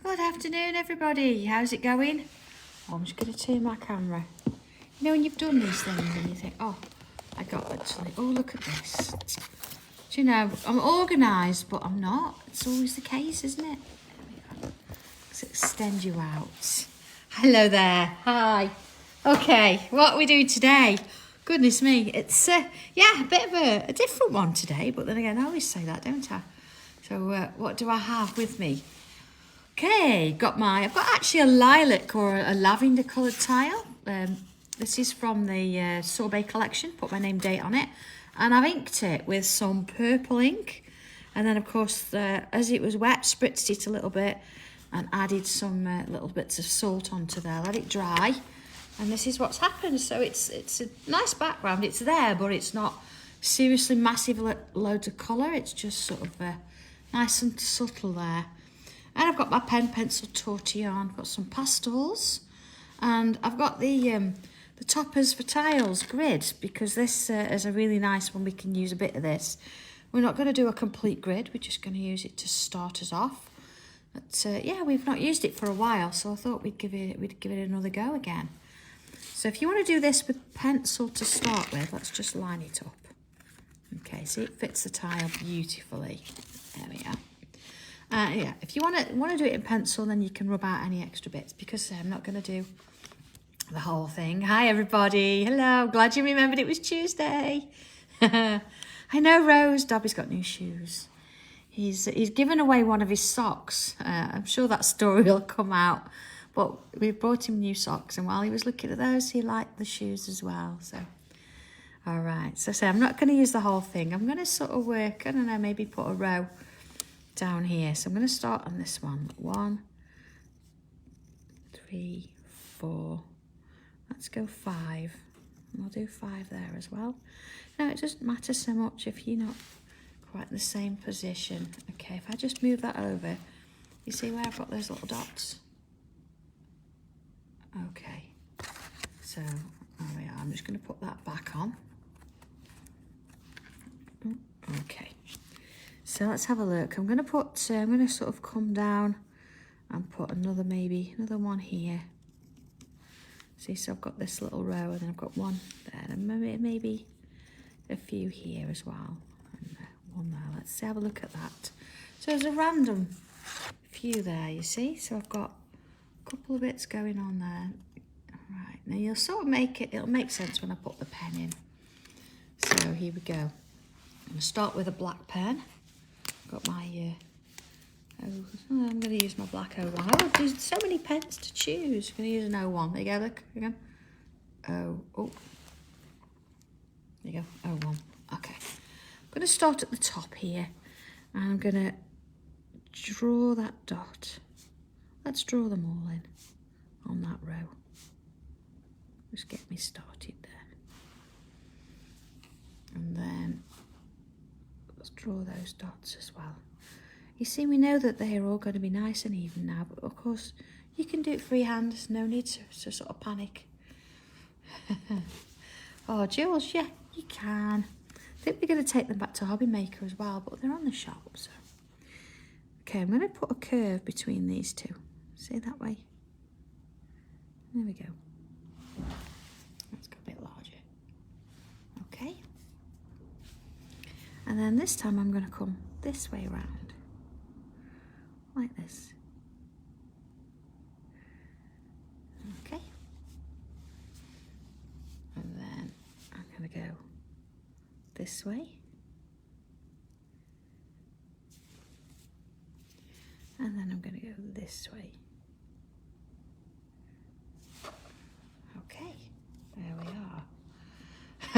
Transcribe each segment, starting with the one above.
Good afternoon, everybody. How's it going? Oh, I'm just going to turn my camera. You know when you've done these things and you think, oh, I got actually, oh, look at this. Do you know, I'm organised, but I'm not. It's always the case, isn't it? There we go. Let's extend you out. Hello there. Hi. Okay, what are we doing today? Goodness me, it's, a bit of a different one today, but then again, I always say that, don't I? So what do I have with me? Okay, I've got actually a lilac or a lavender coloured tile. This is from the Sorbet collection, put my name date on it. And I've inked it with some purple ink. And then of course, as it was wet, spritzed it a little bit and added some little bits of salt onto there, let it dry. And this is what's happened. So it's a nice background, it's there, but it's not seriously massive loads of colour. It's just sort of nice and subtle there. And I've got my pen, pencil, tortilla on. I've got some pastels. And I've got the toppers for tiles grid, because this is a really nice one. We can use a bit of this. We're not going to do a complete grid. We're just going to use it to start us off. But yeah, we've not used it for a while, so I thought we'd give it another go again. So if you want to do this with pencil to start with, let's just line it up. Okay, see, it fits the tile beautifully. There we are. Yeah, if you want to do it in pencil, then you can rub out any extra bits, because I'm not going to do the whole thing. Hi, everybody. Hello. Glad you remembered it was Tuesday. I know, Rose. Dobby's got new shoes. He's given away one of his socks. I'm sure that story will come out. But we brought him new socks, and while he was looking at those, he liked the shoes as well. So, all right. So I'm not going to use the whole thing. I'm going to sort of work, I don't know, maybe put a row down here. So I'm going to start on this one. 1, 3, 4. Let's go 5. And I'll do 5 there as well. Now, it doesn't matter so much if you're not quite in the same position. Okay, if I just move that over, you see where I've got those little dots? Okay, so there we are. I'm just going to put that back on. Okay. So let's have a look. I'm going to sort of come down and put another one here. See, so I've got this little row, and then I've got one there, and maybe a few here as well, and one there. Let's have a look at that. So there's a random few there, you see. So I've got a couple of bits going on there. All right, now you'll sort of it'll make sense when I put the pen in. So here we go. I'm going to start with a black pen. Got my, I'm going to use my black 01. Oh, there's so many pens to choose. I'm going to use an 01. There you go, look, again. Oh. There you go, 01. Okay. I'm going to start at the top here. And I'm going to draw that dot. Let's draw them all in on that row. Just get me started there. And then let's draw those dots as well. You see, we know that they are all going to be nice and even now, but of course you can do it freehand. There's no need to sort of panic. Oh, Jules, yeah, you can. I think we're going to take them back to Hobby Maker as well, but they're on the shop. So. Okay, I'm going to put a curve between these two. See that way? There we go. That's got a bit larger. Okay. And then this time I'm going to come this way around, like this. Okay. And then I'm going to go this way. And then I'm going to go this way. Okay, there we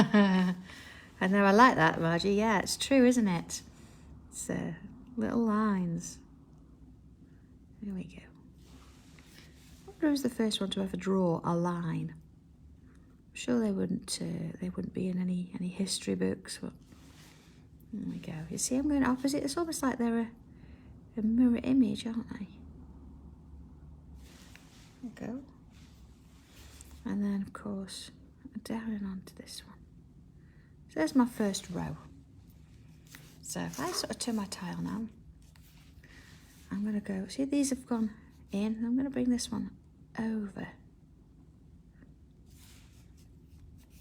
are. I know, I like that, Margie. Yeah, it's true, isn't it? It's little lines. There we go. I wonder who's the first one to ever draw a line. I'm sure they wouldn't be in any history books. But there we go. You see, I'm going opposite. It's almost like they're a mirror image, aren't they? There we go. And then, of course, down and onto this one. So there's my first row. So if I sort of turn my tile now, I'm going to go, see these have gone in. I'm going to bring this one over.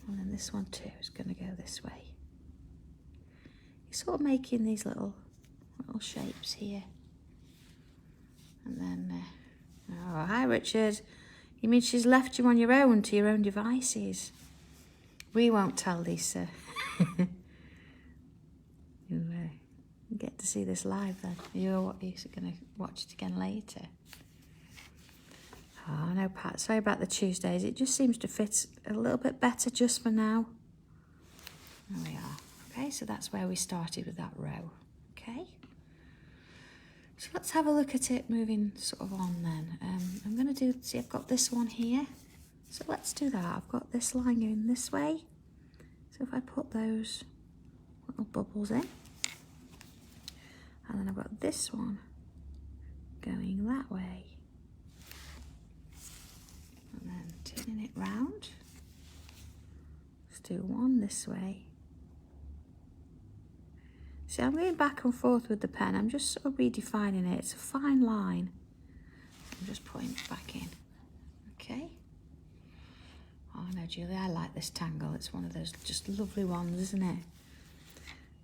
And then this one too is going to go this way. You're sort of making these little shapes here. And then, oh, hi Richard. You mean she's left you on your own to your own devices? We won't tell Lisa. You get to see this live then. You're going to watch it again later. Oh no, Pat, sorry about the Tuesdays. It just seems to fit a little bit better just for now. There we are. Okay, so that's where we started with that row. Okay. So let's have a look at it moving sort of on then. I'm going to see I've got this one here. So let's do that. I've got this line going this way. So if I put those little bubbles in. And then I've got this one going that way. And then turning it round. Let's do one this way. See, I'm going back and forth with the pen. I'm just sort of redefining it. It's a fine line. I'm just putting it back in. Okay. Oh no, Julie, I like this tangle. It's one of those just lovely ones, isn't it?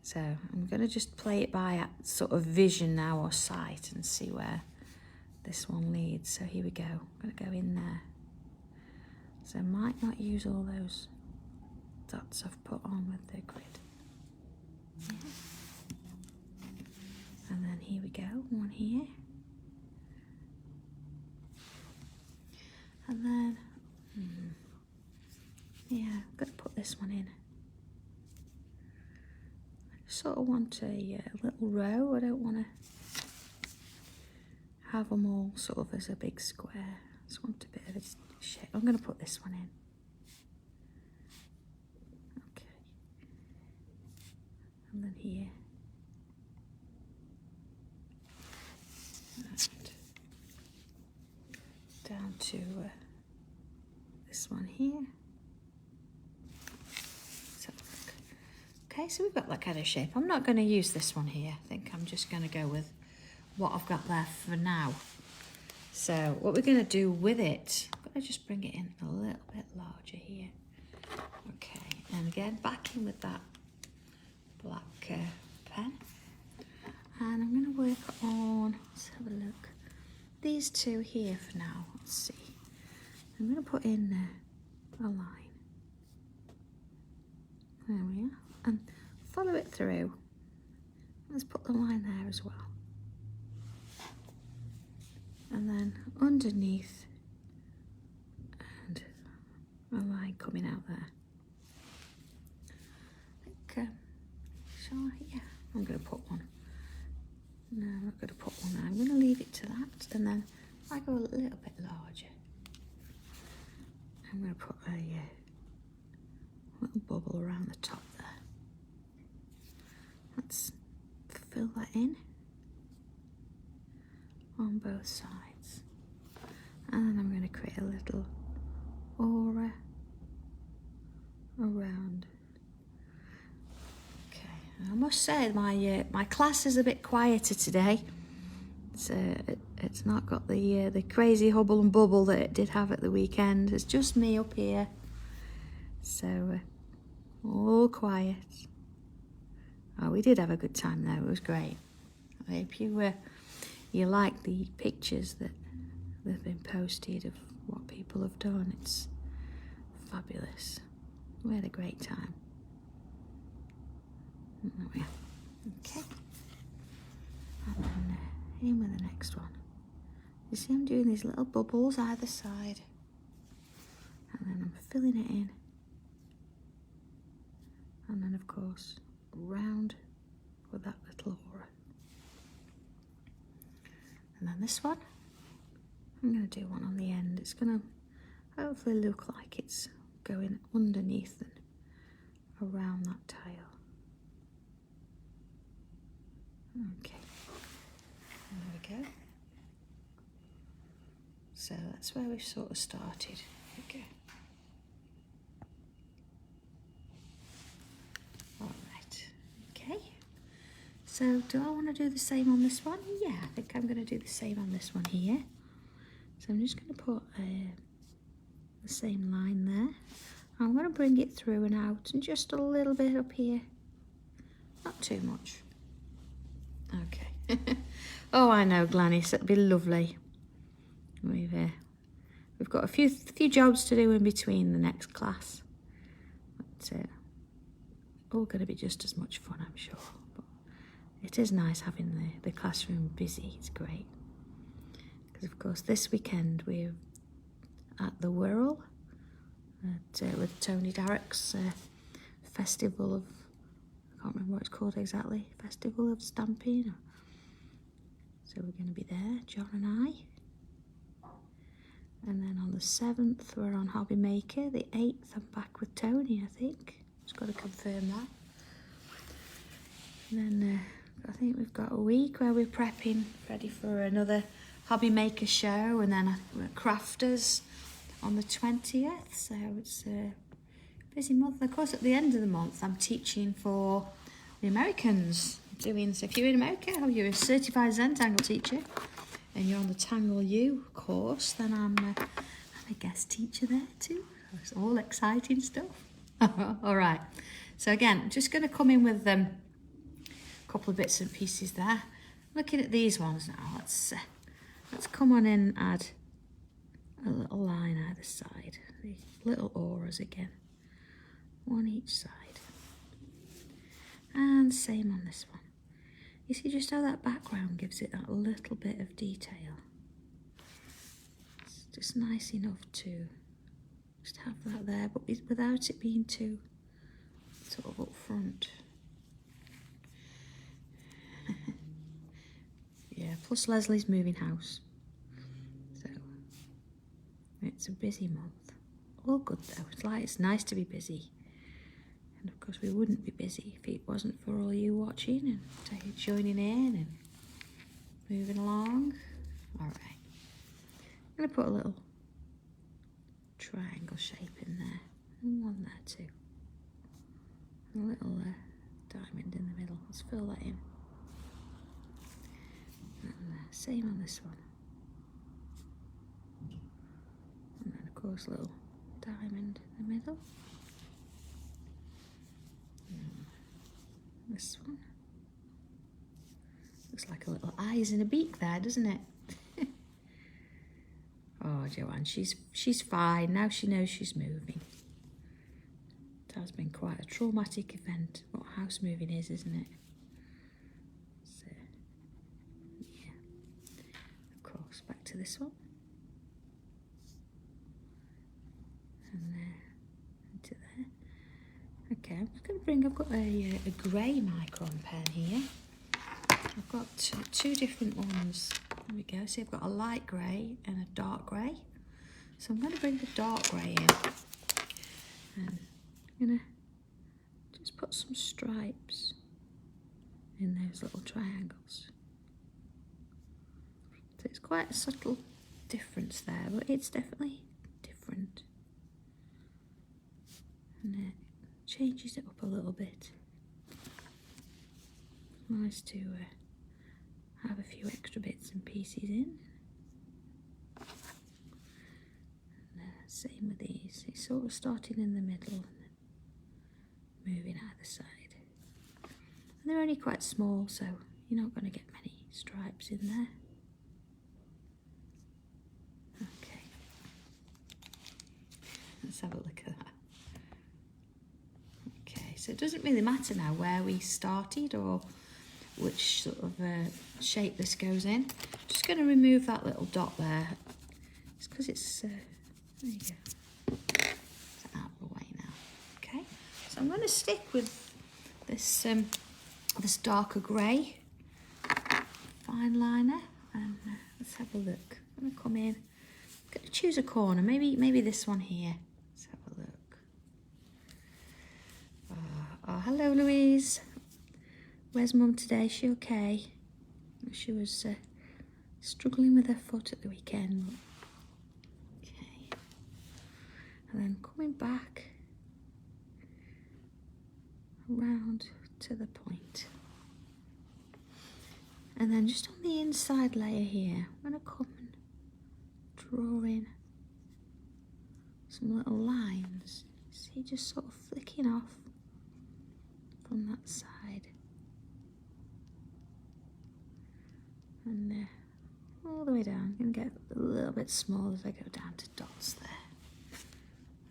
So I'm going to just play it by sort of vision now or sight and see where this one leads. So here we go. I'm going to go in there. So I might not use all those dots I've put on with the grid. Yeah. And then here we go, one here. And then, yeah, I'm going to put this one in. I sort of want a little row. I don't want to have them all sort of as a big square. I just want a bit of a shape. I'm going to put this one in. Okay. And then here. And down to this one here. Let's have a look. Okay, so we've got that kind of shape. I'm not going to use this one here. I think I'm just going to go with what I've got there for now. So what we're going to do with it, I'm going to just bring it in a little bit larger here. Okay, and again, back in with that black pen. And I'm going to work on, let's have a look, these two here for now. Let's see. I'm going to put in a line. There we are. And follow it through. Let's put the line there as well. And then underneath, and a line coming out there. I think, shall I? Yeah, I'm going to put one. No, I'm not going to put one there. I'm going to leave it to that, and then I go a little bit larger. I'm going to put a little bubble around the top there. Let's fill that in on both sides. And then I'm going to create a little aura around. Okay, I must say my class is a bit quieter today. It's not got the crazy hubble and bubble that it did have at the weekend. It's just me up here. So all quiet. Oh, we did have a good time though. It was great. I hope you like the pictures that have been posted of what people have done. It's fabulous. We had a great time. There we are. Okay. And then in with the next one. You see I'm doing these little bubbles either side. And then I'm filling it in. And then of course round with that little aura. And then this one, I'm going to do one on the end. It's going to hopefully look like it's going underneath and around that tile. Okay, there we go. So that's where we've sort of started. There we go. Alright, okay. So do I want to do the same on this one? Yeah, I think I'm going to do the same on this one here. So I'm just going to put the same line there. I'm going to bring it through and out and just a little bit up here. Not too much. Okay. Oh, I know, Gladys, it'll be lovely. We've got a few jobs to do in between the next class. But all going to be just as much fun, I'm sure. But it is nice having the classroom busy. It's great. Because, of course, this weekend we're at the Wirral with Tony Darroch's festival of, I can't remember what it's called exactly, Festival of Stamping. So we're going to be there, John and I. And then on the 7th we're on Hobby Maker. The 8th I'm back with Tony, I think. Just got to confirm that. And then I think we've got a week where we're prepping, ready for another Hobby Maker show, and then we're at Crafters on the 20th. So it's a busy month. And of course, at the end of the month, I'm teaching for the Americans. So if you're in America or you're a certified Sanntangle teacher and you're on the Tangle U course, then I'm a guest teacher there too. It's all exciting stuff. All right. So again, I'm just going to come in with a couple of bits and pieces there. Looking at these ones now, let's come on in and add a little line either side. The little auras again. One each side. And same on this one. You see just how that background gives it that little bit of detail. It's just nice enough to just have that there, but without it being too sort of up front. Yeah, plus Leslie's moving house. So it's a busy month. All good though. It's nice to be busy. And of course we wouldn't be busy if it wasn't for all you watching and joining in and moving along. All right. I'm going to put a little triangle shape in there. And one there too. And a little diamond in the middle. Let's fill that in. And same on this one. And then of course a little diamond in the middle. This one. Looks like a little eyes and a beak there, doesn't it? Oh, Joanne, she's fine. Now she knows she's moving. It has been quite a traumatic event, what house moving is, isn't it? So, yeah. Of course, back to this one. And there, into there. Okay, I'm just going to bring, I've got a grey micron pen here. I've got two different ones. There we go. See, I've got a light grey and a dark grey. So I'm going to bring the dark grey in. And I'm going to just put some stripes in those little triangles. So it's quite a subtle difference there, but it's definitely different. And it changes it up a little bit. Nice to have a few extra bits and pieces in. And same with these. It's sort of starting in the middle and then moving either side. And they're only quite small, so you're not going to get many stripes in there. Okay. Let's have a look at that. Okay, so it doesn't really matter now where we started or which sort of shape this goes in. Just going to remove that little dot there. It's because it's, there you go. It's out of the way now. Okay, so I'm going to stick with this this darker grey fine liner, and let's have a look. I'm going to come in. I'm going to choose a corner, maybe this one here. Let's have a look. Oh, hello, Louise. Where's Mum today? Is she okay? She was struggling with her foot at the weekend. Okay. And then coming back around to the point. And then just on the inside layer here, I'm going to come and draw in some little lines. See, just sort of flicking off from that side. And all the way down. I'm going to get a little bit smaller as I go down to dots there.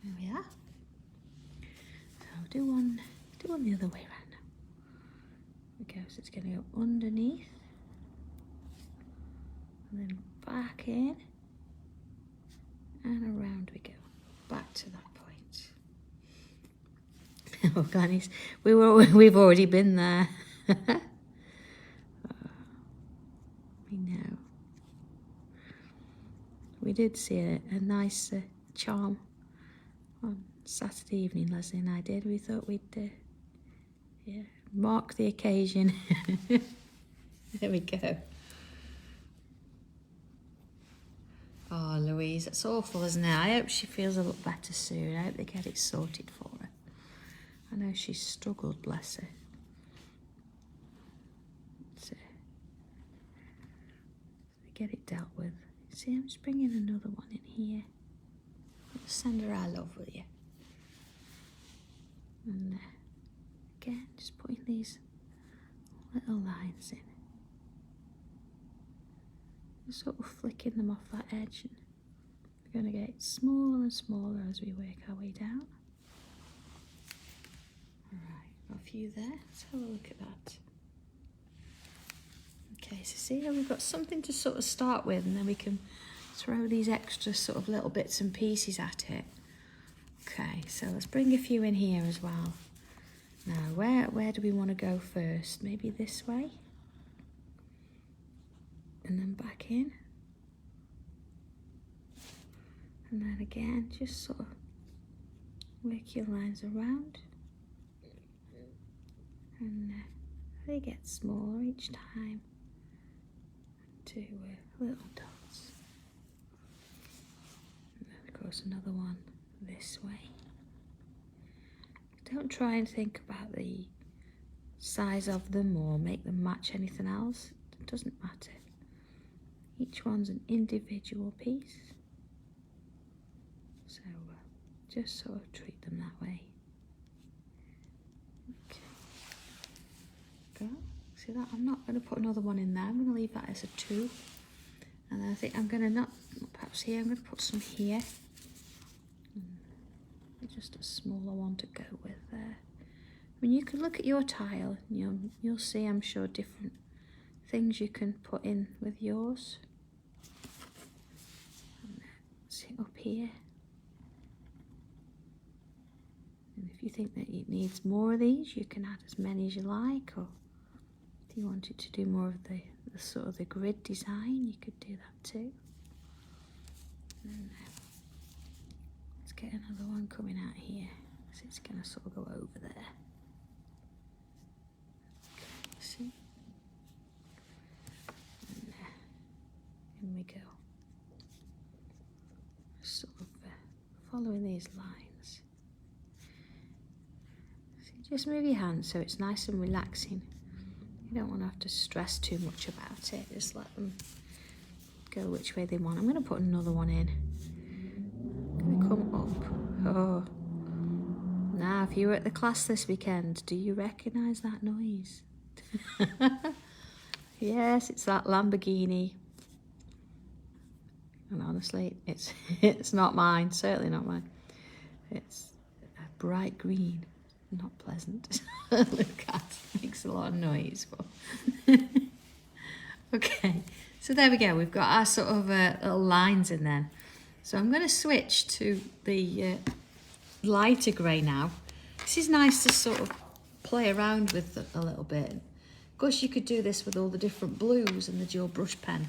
There we are. So do one the other way around now. Okay, so it's going to go underneath. And then back in. And around we go. Back to that point. Oh, Glenys, we've already been there. We know. We did see a nice charm on Saturday evening, Leslie and I did. We thought we'd mark the occasion. There we go. Oh, Louise, that's awful, isn't it? I hope she feels a lot better soon. I hope they get it sorted for her. I know she's struggled, bless her. So, get it dealt with. See, I'm just bringing another one in here. Just send her our love, will you? And again, just putting these little lines in. Just sort of flicking them off that edge. And we're going to get smaller and smaller as we work our way down. Alright, got a few there. Let's have a look at that. Okay, so see how we've got something to sort of start with, and then we can throw these extra sort of little bits and pieces at it. Okay, so let's bring a few in here as well. Now, where do we want to go first? Maybe this way? And then back in. And then again, just sort of work your lines around. And they get smaller each time to little dots. And then of course another one this way. Don't try and think about the size of them or make them match anything else. It doesn't matter. Each one's an individual piece. So just sort of treat them that way. Okay. Go. See that? I'm not going to put another one in there. I'm going to leave that as a 2. And then I think I'm going to not perhaps here. I'm going to put some here. Just a smaller one to go with there. I mean, you can look at your tile and you'll see, I'm sure, different things you can put in with yours. And see up here. And if you think that it needs more of these, you can add as many as you like, or if you wanted to do more of the sort of the grid design, you could do that too. And let's get another one coming out here. So it's going to sort of go over there. Okay, see? And in we go. Sort of following these lines. So just move your hands so it's nice and relaxing. You don't want to have to stress too much about it. Just let them go which way they want. I'm going to put another one in. I'm going to come up. Oh. Now, if you were at the class this weekend, do you recognise that noise? Yes, it's that Lamborghini. And honestly, it's not mine. Certainly not mine. It's a bright green. Not pleasant. Look at it. Makes a lot of noise. But okay, so there we go. We've got our sort of little lines in there. So I'm going to switch to the lighter grey now. This is nice to sort of play around with a little bit. Of course, you could do this with all the different blues and the dual brush pen.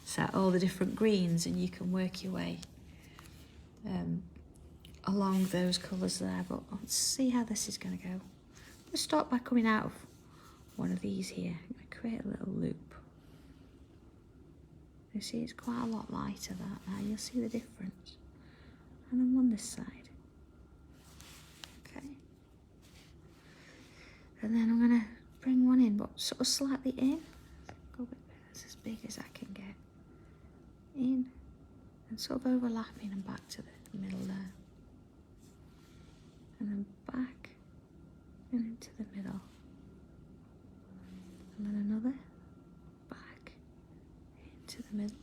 So all the different greens, and you can work your way along those colours there. But let's see how this is going to go. Let's start by coming out of one of these here. I'm going to create a little loop. You see, it's quite a lot lighter that now. You'll see the difference. And then on this side. Okay. And then I'm going to bring one in, but sort of slightly in. Go a bit as big as I can get. In. and sort of overlapping and back to the middle there. And then back and into the middle. And then another, back into the middle.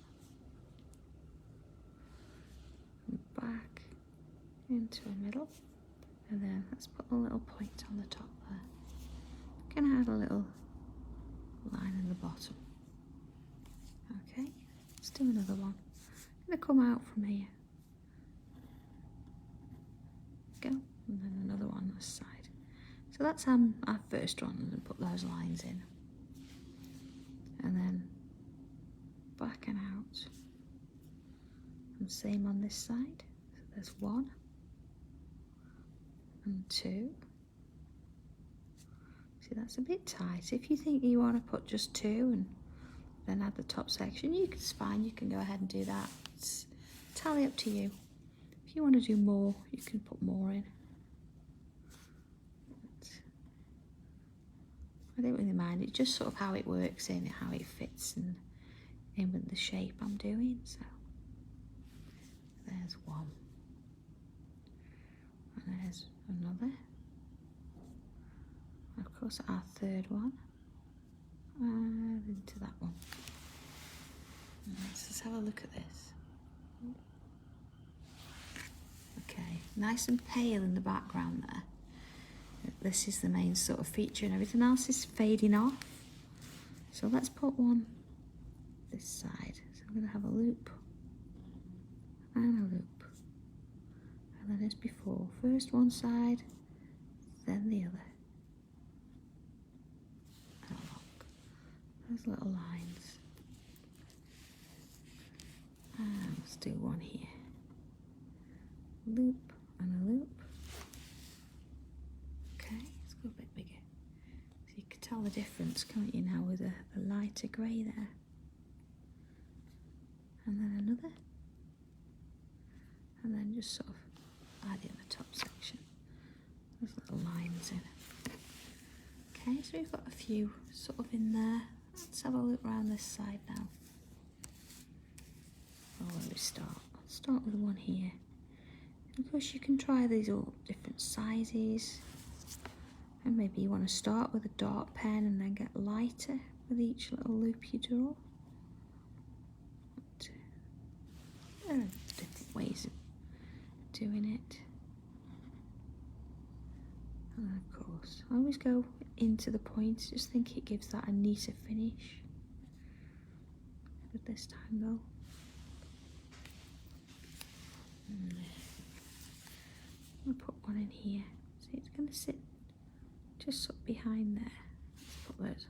And back into the middle. And then let's put a little point on the top there. Gonna add a little line in the bottom. Okay, let's do another one. I'm gonna come out from here. Go, and then another one on this side. So that's our first one, and put those lines in. And then back and out. And same on this side. So there's 1 and 2. See, that's a bit tight. If you think you want to put just 2 and then add the top section, it's fine. You can go ahead and do that. It's entirely up to you. If you want to do more, you can put more in. I don't really mind. It's just sort of how it works in, how it fits and in with the shape I'm doing. So there's 1. And there's another. Of course, our third one. And into that one. Let's have a look at this. Okay, nice and pale in the background there. This is the main sort of feature and everything else is fading off. So let's put one this side. So I'm going to have a loop and a loop. And then as before, first one side, then the other. And look, those little lines. And let's do one here. Loop and a loop. Okay, let's go a bit bigger. So you can tell the difference, can't you, now with the lighter grey there. And then another. And then just sort of add in the top section. Those little lines in. Okay, so we've got a few sort of in there. Let's have a look around this side now. Oh, where do we start? Let's start with one here. Of course, you can try these all different sizes. And maybe you want to start with a dark pen and then get lighter with each little loop you draw. There are different ways of doing it. And then of course, I always go into the points, just think it gives that a neater finish. With this time though. I'm going to put one in here. See, it's going to sit just sort of behind there. Let's put those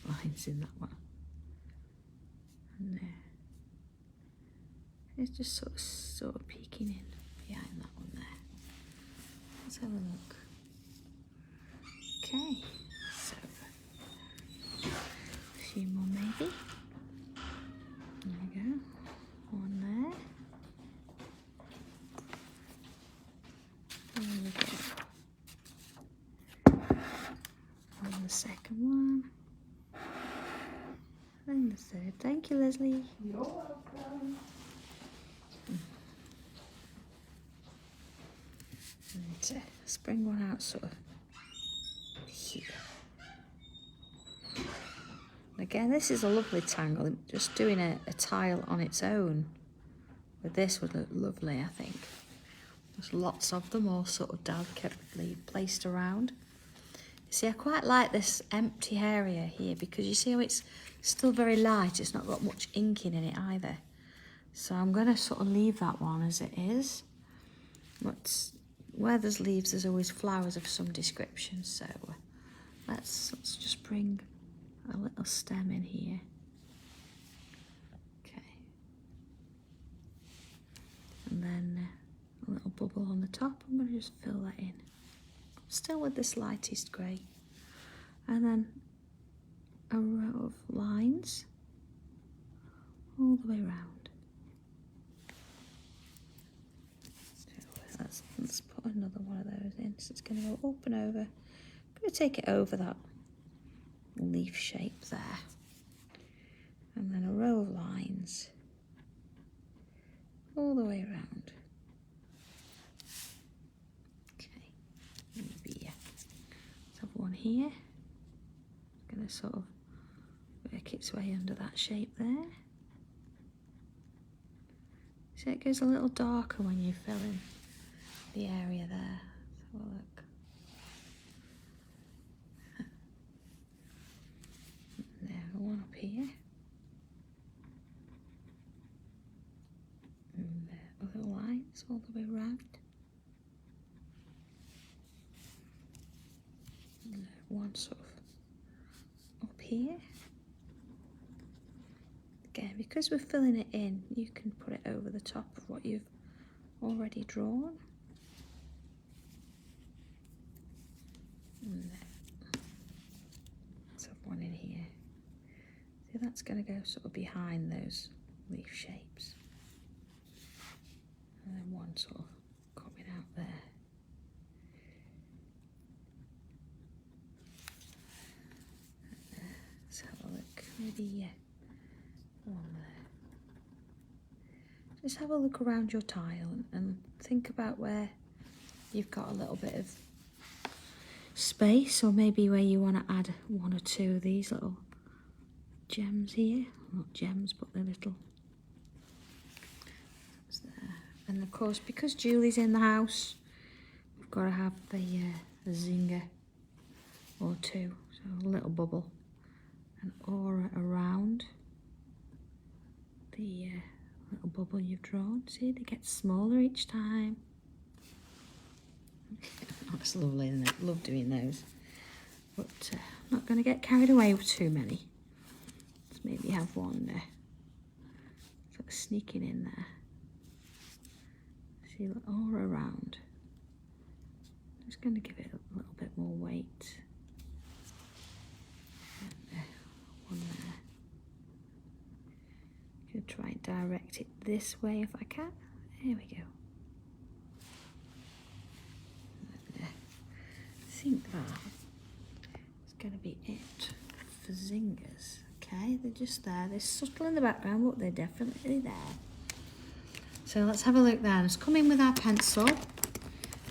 lines in that one. And there. It's just sort of peeking in behind that one there. Let's have a look. Okay, so a few more maybe. There we go. One there. And we go on the second one. And the third. Thank you, Leslie. You're welcome. And let's bring one out sort of here. Again, this is a lovely tangle. Just doing a tile on its own with this would look lovely, I think. There's lots of them all sort of delicately placed around. You see, I quite like this empty area here because you see how it's still very light. It's not got much inking in it either. So I'm going to sort of leave that one as it is. But where there's leaves, there's always flowers of some description. So let's just bring a little stem in here. Okay. And then a little bubble on the top. I'm going to just fill that in. Still with this lightest grey. And then a row of lines all the way around. So let's put another one of those in. So it's going to go up and over. I'm going to take it over that leaf shape there. And then a row of lines. way around. Okay, maybe let's have one here. It's going to sort of work its way under that shape there. So it goes a little darker when you fill in the area there. Let's have a look. There, one up here. And other lines all the way around. And one sort of up here. Again, because we're filling it in, you can put it over the top of what you've already drawn. And let's have one in here. See, that's going to go sort of behind those leaf shapes. And then one sort of coming out there. Let's have a look. Maybe one there. Just have a look around your tile and think about where you've got a little bit of space, or maybe where you want to add one or two of these little gems here. Not gems, but they're little. That's there. And of course, because Julie's in the house, we've got to have a zinger or two. So a little bubble, an aura around the little bubble you've drawn. See, they get smaller each time. That's lovely, isn't it? Love doing those. But I'm not going to get carried away with too many. Let's maybe have one sort of sneaking in there. See, all around. Just going to give it a little bit more weight. And, one there. I'm going to try and direct it this way if I can. There we go. I think that's going to be it for zingers. Okay, they're just there. They're subtle in the background, but they're definitely there. So let's have a look then. Let's come in with our pencil.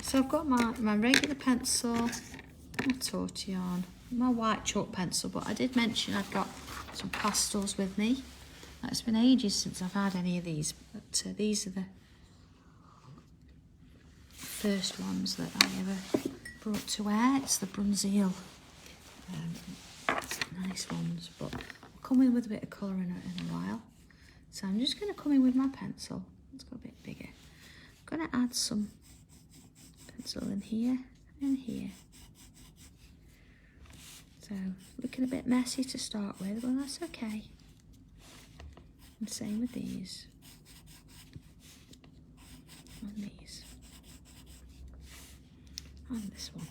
So I've got my regular pencil, my tortillon, my white chalk pencil, but I did mention I've got some pastels with me. It's been ages since I've had any of these, but these are the first ones that I ever brought to wear. It's the Brunzil. Nice ones, but I'll come in with a bit of colour in a while. So I'm just going to come in with my pencil. Let's go a bit bigger. I'm going to add some pencil in here and here. So looking a bit messy to start with, well, that's okay. And same with these. And these. And this one.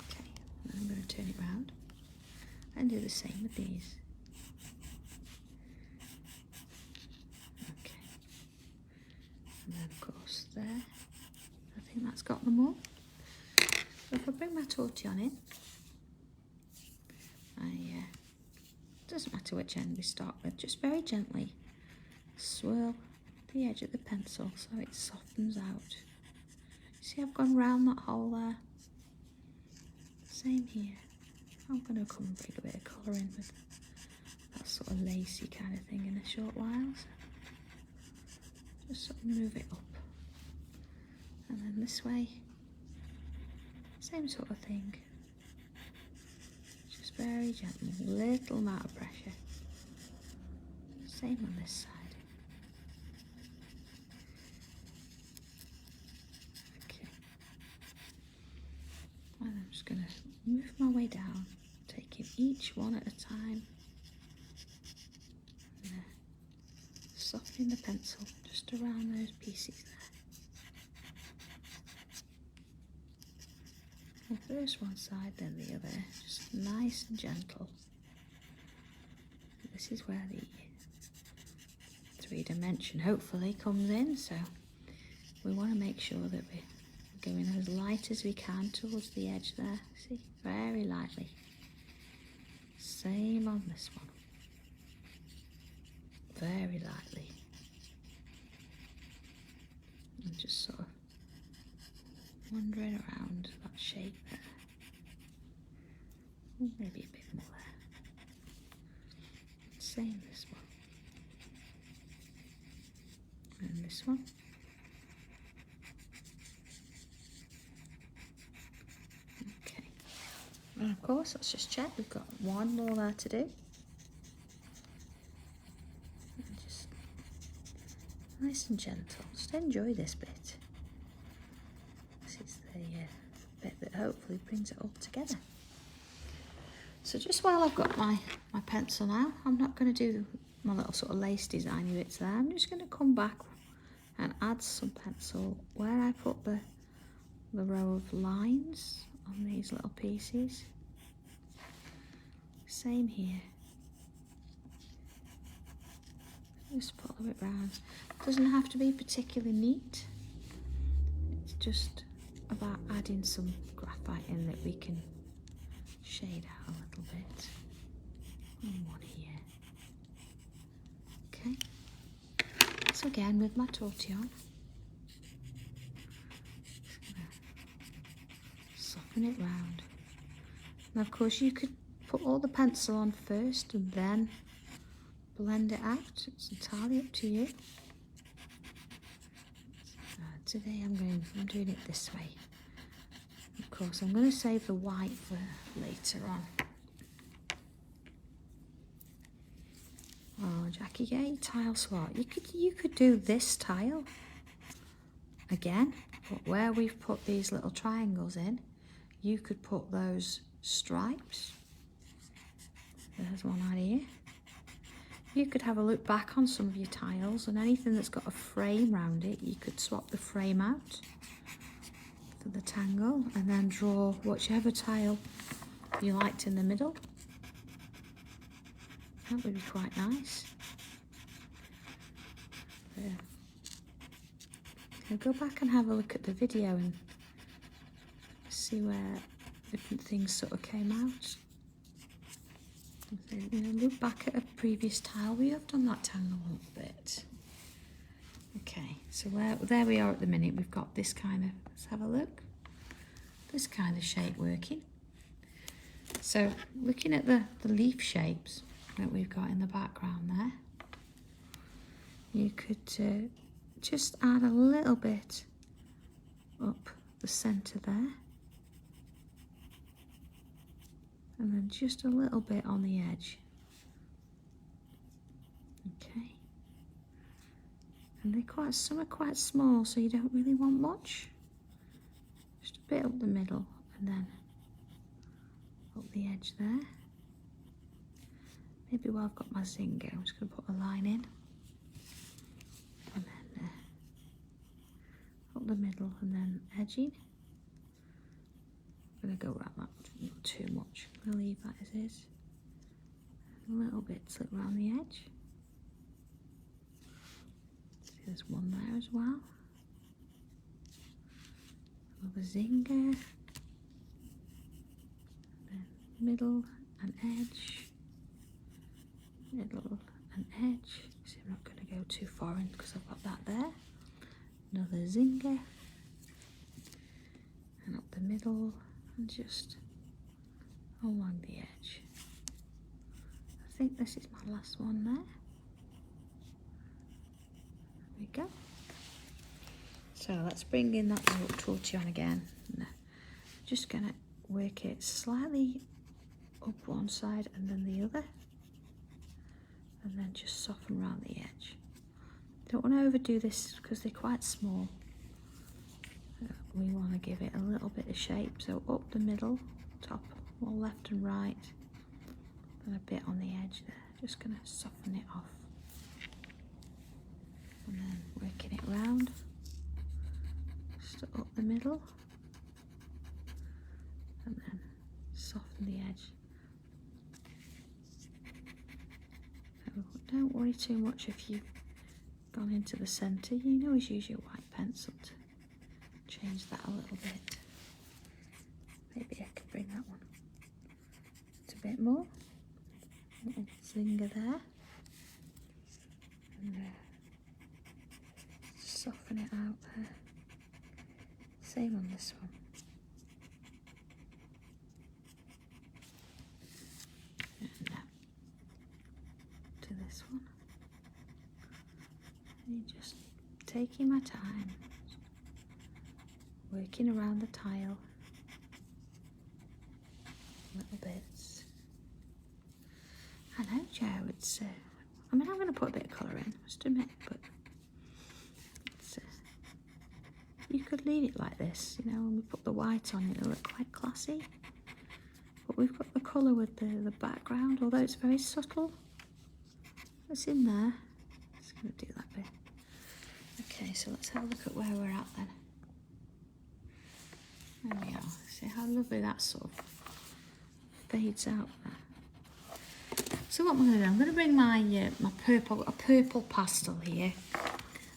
Okay, and I'm going to turn it round and do the same with these. Okay. And then of course there, I think that's got them all. So if I bring my tortillon in, doesn't matter which end we start with, just very gently swirl the edge of the pencil so it softens out. See, I've gone round that hole there. Same here. I'm going to come and bring a bit of colour in with that sort of lacy kind of thing in a short while. So just sort of move it up. And then this way, same sort of thing. Just very gently, little amount of pressure. Same on this side. And I'm just going to move my way down, taking each one at a time. And softening the pencil just around those pieces there. And first one side, then the other, just nice and gentle. This is where the 3D hopefully comes in, so we want to make sure that we're going as light as we can towards the edge there. See, very lightly. Same on this one. Very lightly. Maybe a bit more there. Same this one. And this one. Okay. And of course, let's just check. We've got one more there to do. And just nice and gentle. Just enjoy this bit. This is the bit that hopefully brings it all together. So just while I've got my pencil now, I'm not going to do my little sort of lace design bits there. I'm just going to come back and add some pencil where I put the row of lines on these little pieces. Same here. Just follow it round. It doesn't have to be particularly neat. It's just about adding some graphite in that we can shade out a little bit. And one here. Okay. So again with my tortillon, soften it round. Now of course you could put all the pencil on first and then blend it out. It's entirely up to you. Today I'm doing it this way. Of course, I'm going to save the white for later on. Oh, Jackie, yeah, your tile swat. You could do this tile again, but where we've put these little triangles in, you could put those stripes. There's one idea. You could have a look back on some of your tiles, and anything that's got a frame round it, you could swap the frame out for the tangle and then draw whichever tile you liked in the middle. That would be quite nice. Yeah. Now go back and have a look at the video and see where different things sort of came out. You know, look back at a previous tile. We have done that tangle a little bit. Okay, so there we are at the minute. We've got this kind of, let's have a look. This kind of shape working. So looking at the leaf shapes that we've got in the background there, you could just add a little bit up the centre there. And then just a little bit on the edge. Okay. And some are quite small, so you don't really want much. Just a bit up the middle and then up the edge there. Maybe while I've got my zinger, I'm just going to put a line in. And then up the middle and then edging. I'm going to go around that, not too much. I'm going to leave that as is. A little bit slip around the edge. There's one there as well. Another zinger. Then middle and edge. Middle and edge. See, I'm not going to go too far in because I've got that there. Another zinger. And up the middle. And just along the edge. I think this is my last one there. There we go. So let's bring in that tortillon again. I'm just going to work it slightly up one side and then the other. And then just soften around the edge. Don't want to overdo this because they're quite small. We want to give it a little bit of shape, so up the middle, top, all left and right, and a bit on the edge there. Just going to soften it off. And then working it round, just up the middle, and then soften the edge. So don't worry too much if you've gone into the centre. You can always use your white pencil to change that a little bit. Maybe I could bring that one a bit more. Little zinger there. And soften it out there. Same on this one. do this one. And just taking my time, working around the tile, little bits. I know, Joe, it's, I mean, I'm going to put a bit of colour in, just a minute, but it's, you could leave it like this, you know, when we put the white on it, it'll look quite classy. But we've got the colour with the background, although it's very subtle. It's in there. Just going to do that bit. Okay, so let's have a look at where we're at then. There we are. See how lovely that sort of fades out there. So what I'm going to do, I'm going to bring my my purple pastel here,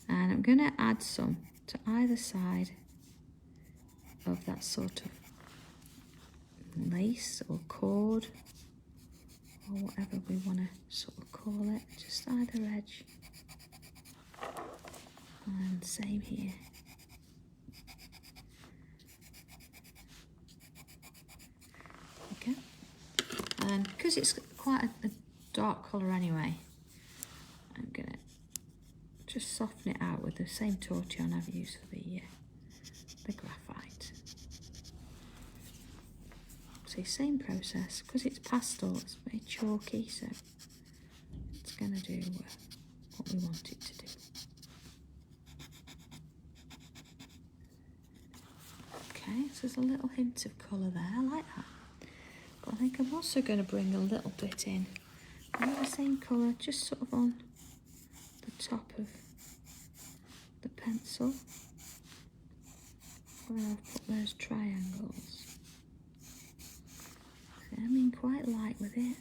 and I'm going to add some to either side of that sort of lace or cord or whatever we want to sort of call it, just either edge. And same here. Okay. And because it's quite a dark colour anyway, I'm going to just soften it out with the same tortillon I've used for the graphite. So same process, because it's pastel, it's very chalky, so it's going to do what we want it to do. Okay, so there's a little hint of colour there, I like that. But I think I'm also going to bring a little bit in, the same colour, just sort of on the top of the pencil, where I've put those triangles. I mean, quite light with it.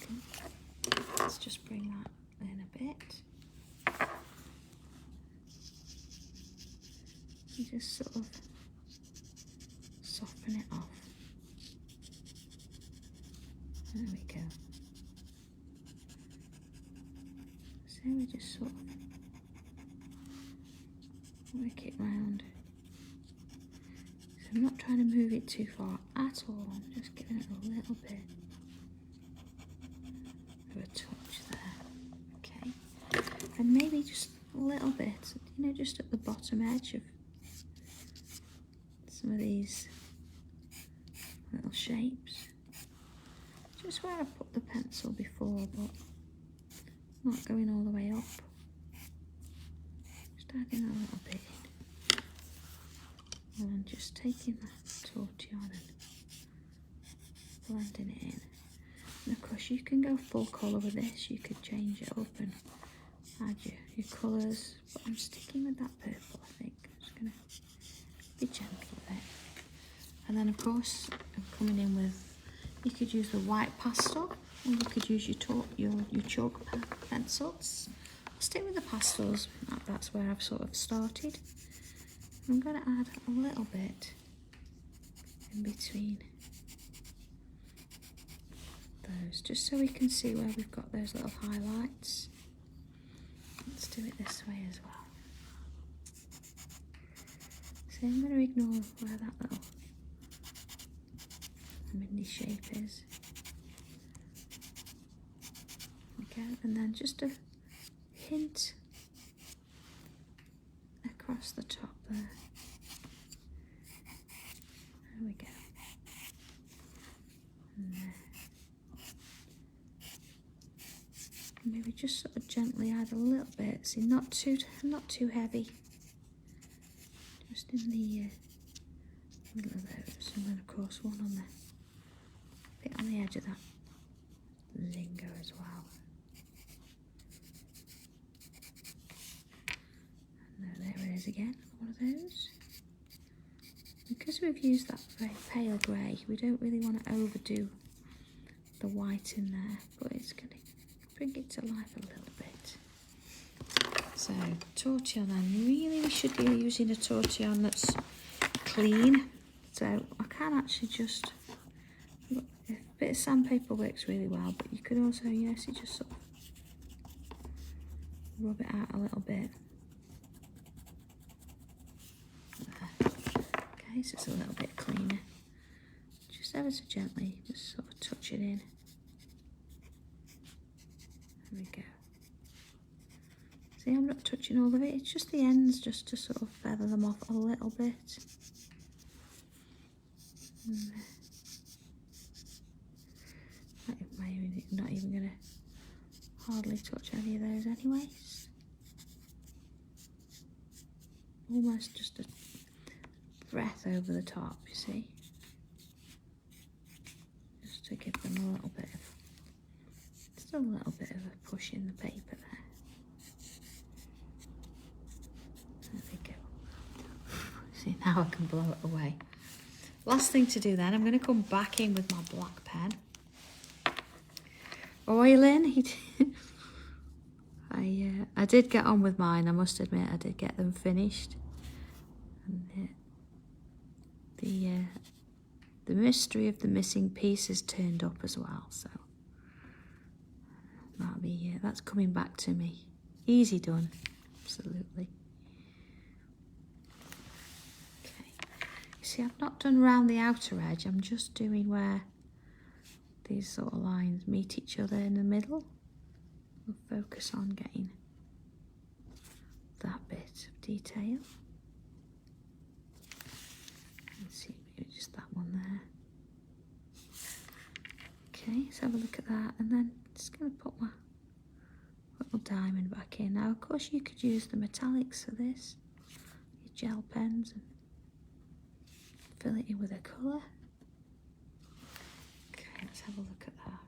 Okay. Let's just bring that in a bit. And just sort of soften it off. There we go. So we just sort of work it round. So I'm not trying to move it too far at all, I'm just giving it a little bit of a touch there. Okay. And maybe just a little bit, you know, just at the bottom edge of some of these little shapes. Just where I put the pencil before, but not going all the way up. Just adding a little bit in. And just taking that tortillon and blending it in. And of course you can go full colour with this, you could change it up and add your colours, but I'm sticking with that purple, I think. I'm just going to be gentle with it. And then of course I'm coming in with, you could use the white pastel, or you could use your chalk pencils. I'll stick with the pastels, that's where I've sort of started. I'm going to add a little bit in between those, just so we can see where we've got those little highlights. Let's do it this way as well. So I'm going to ignore where that little mini shape is. Okay, and then just a hint across the top there. There we go. And there. Maybe just sort of gently add a little bit. See, not too heavy. Just in the middle of those, and then of course one on the bit on the edge of that zinger as well. There it is again, one of those. Because we've used that very pale grey, we don't really want to overdo the white in there, but it's going to bring it to life a little bit. So, tortillon then, really we should be using a tortillon that's clean. So I can actually just, a bit of sandpaper works really well, but you could also, yes, you just sort of rub it out a little bit. There. Okay, so it's a little bit cleaner. Just ever so gently, just sort of touch it in. There we go. See, I'm not touching all of it, it's just the ends, just to sort of feather them off a little bit. I'm not even going to hardly touch any of those anyways. Almost just a breath over the top, you see. Just to give them a little bit of, still a little bit of a push in the paper there. There we go. See, now I can blow it away. Last thing to do then, I'm going to come back in with my black pen. Oiling. I did get on with mine, I must admit, I did get them finished. And the mystery of the missing pieces turned up as well, so that'll be that's coming back to me. Easy done, absolutely. Okay, you see, I've not done round the outer edge, I'm just doing where these sort of lines meet each other in the middle. We'll focus on getting that bit of detail. Let's see, maybe just that one there. Okay, let's have a look at that, and then just going to put my little diamond back in. Now, of course, you could use the metallics for this, your gel pens, and fill it in with a colour. Let's have a look at that.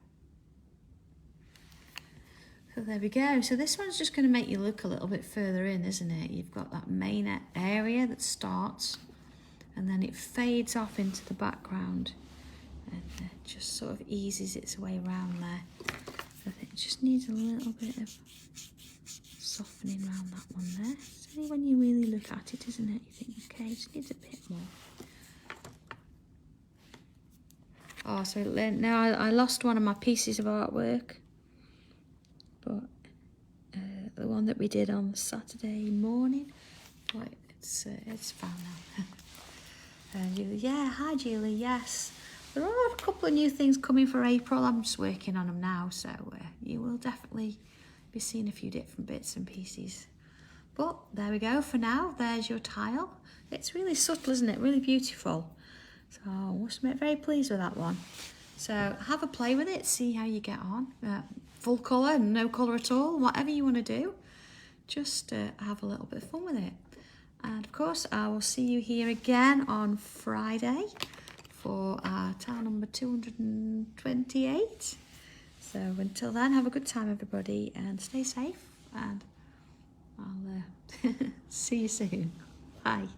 So there we go. So this one's just going to make you look a little bit further in, isn't it? You've got that main area that starts and then it fades off into the background and it just sort of eases its way around there. I think it just needs a little bit of softening around that one there. It's only when you really look at it, isn't it? You think, okay, it just needs a bit more. Oh, so now I lost one of my pieces of artwork, but the one that we did on Saturday morning, but it's found now. Julie, yeah, hi Julie, yes. There are a couple of new things coming for April. I'm just working on them now, so you will definitely be seeing a few different bits and pieces. But there we go for now. There's your tile. It's really subtle, isn't it? Really beautiful. So I must admit, very pleased with that one. So have a play with it, see how you get on. Full colour, no colour at all, whatever you want to do. Just have a little bit of fun with it. And of course, I will see you here again on Friday for our tile number 228. So until then, have a good time, everybody, and stay safe. And I'll see you soon. Bye.